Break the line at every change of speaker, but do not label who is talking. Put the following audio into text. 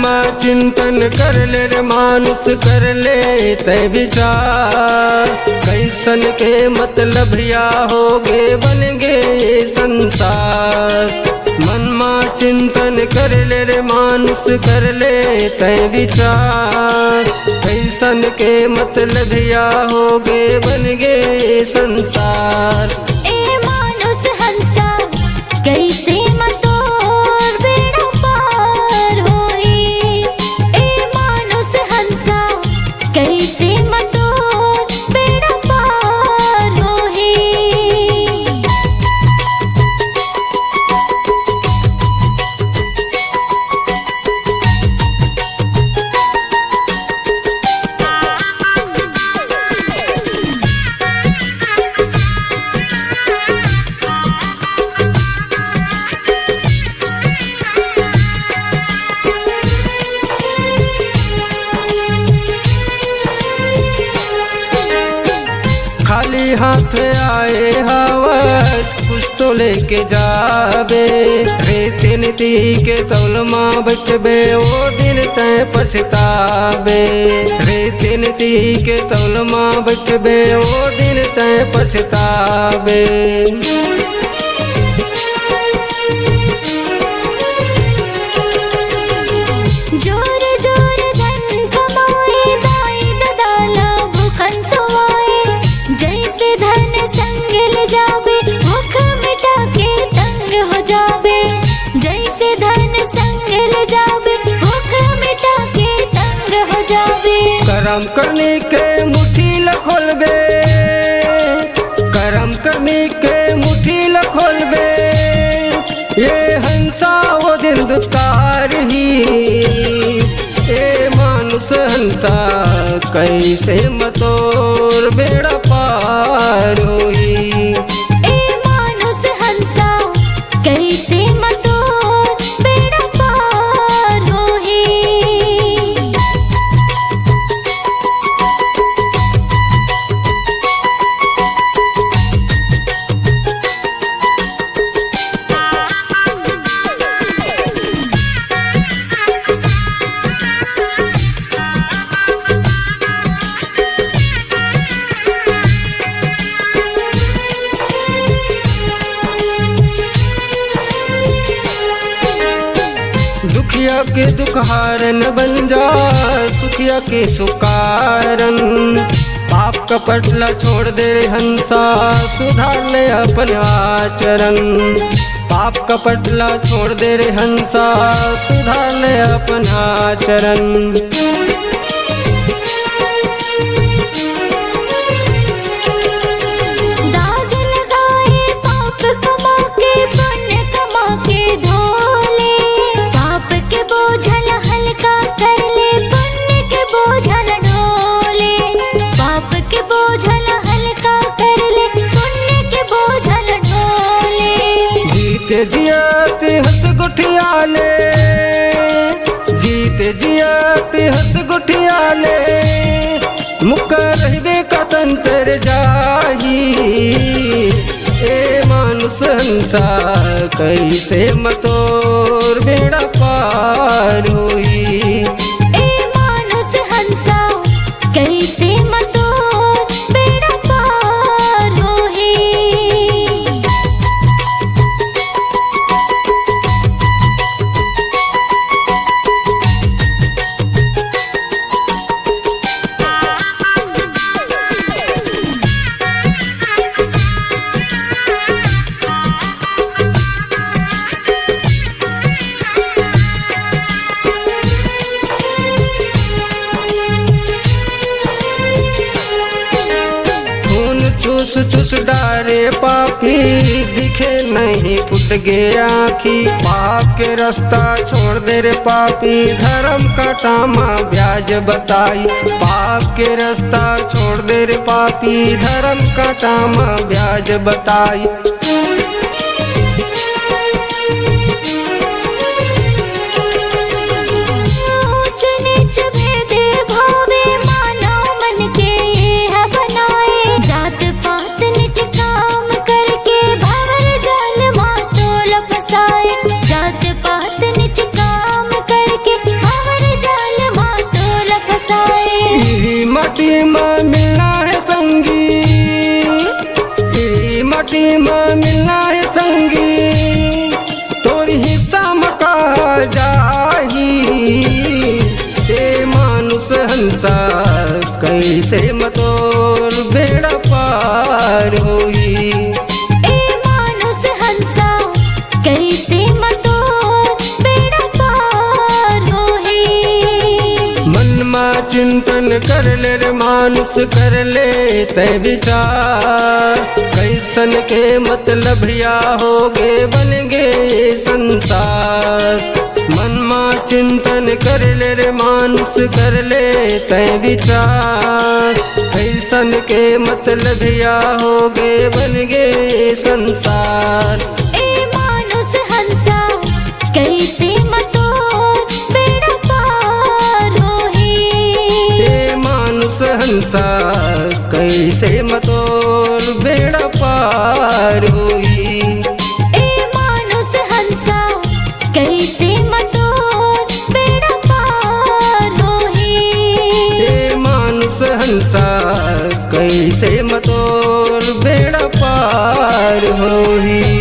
में चिंतन कर ले रे मानुष, कर ले तय विचार, कैसन के मतलब या होगे बनगे संसार। मन में चिंतन कर ले रे मानुष, कर ले तय विचार, कैसन के मतलब या होगे बनगे संसार।
ए मानुष हंसा कैसे मतोर बेड़ा पार होई, ए मानुष हंसा कैसे मतोर बेड़ा पार होई।
खाली हाथ आए हवस कुछ तो लेके जाबे, रेते नीति के तौल माँ बचबे वो दिन तय पछताबे। रेते नीति के तौल माँ बचबे वो दिन तय पछताबे।
जोर जोर धन कमाए दाई ददाला भूखन सोवाए, जैसे धन संग ले जाबे भूख मिटा के तंग हो जाबे। जैसे धन संग ले जाबे भूख मिटा के तंग हो जाबे।
करम करने के मुट्ठी लखोलबे, करम करने के मुट्ठी लखोलबे, ये हंसा वो दिन दुतार ही। ए मानुष हंसा कैसे मतोर बेड़ा पार होई।
ए मानुष हंसा कैसे मतोर बेड़ा पार होई।
दुखिया के दुखहारन बन जा, सुखिया के सुकारन। पाप का पटला छोड़ दे रे हंसा, सुधार ले अपन आचरण। पाप का पटला छोड़ दे रे हंसा, सुधार ले अपन आचरण।
दाग लगाए पाप कमा के पुण्य कमा के धोले, पाप के बोझल हल्का कर ले पुण्य के बोझल ढोले। पाप के बोझल हल्का कर ले पुण्य के बोझल ढोले।
जीते जियाते हंस गुठियाले, जीते जियाते हंस गुठियाले, मुक्का रहबे का तंत्र जाही। ए मानुष हंसा कैसे मतोर बेड़ा पार होई।
ए मानुष हंसा कैसे मतोर बेड़ा पार होई।
चूस चूस डारे पापी, दिखे नहीं फुट गे आँखी। पाप के रास्ता छोड़ दे रे पापी, धर्म का टामा ब्याज बताई। पाप के रास्ता छोड़ दे रे पापी, धर्म का टामा ब्याज बताई।
ऊंच नीच भेद भावे मानव मन के ये बनाए, जात पात नीच काम करके भंवर जाल मातोल फसाए। जात पात नीच काम करके भंवर
मिलना है संगी तोर हिस्सा मका जाही ते मानुष हंसा कैसे मतोर बेड़ा पार होई
ए मानुष हंसा कैसे मतोर बेड़ा पार होई
मन मा चिंतन कर ले रे मानुष कर ले तय विचार कैसन के मतलब या होगे बन गे संसार मन मा चिंतन कर ले रे मानुष कर ले तय विचार कैसन के मतलब या होगे बन गे संसार
ए मानुष हंसा कैसे मतोर बेड़ा पार होई
हे मानुष हंसा कैसे मतोर बेड़ा पार होई
ए मानुष हंसा कैसे मतोर बेड़ा पार होई
हे मानुष हंसा कैसे मतोर बेड़ा पार होई।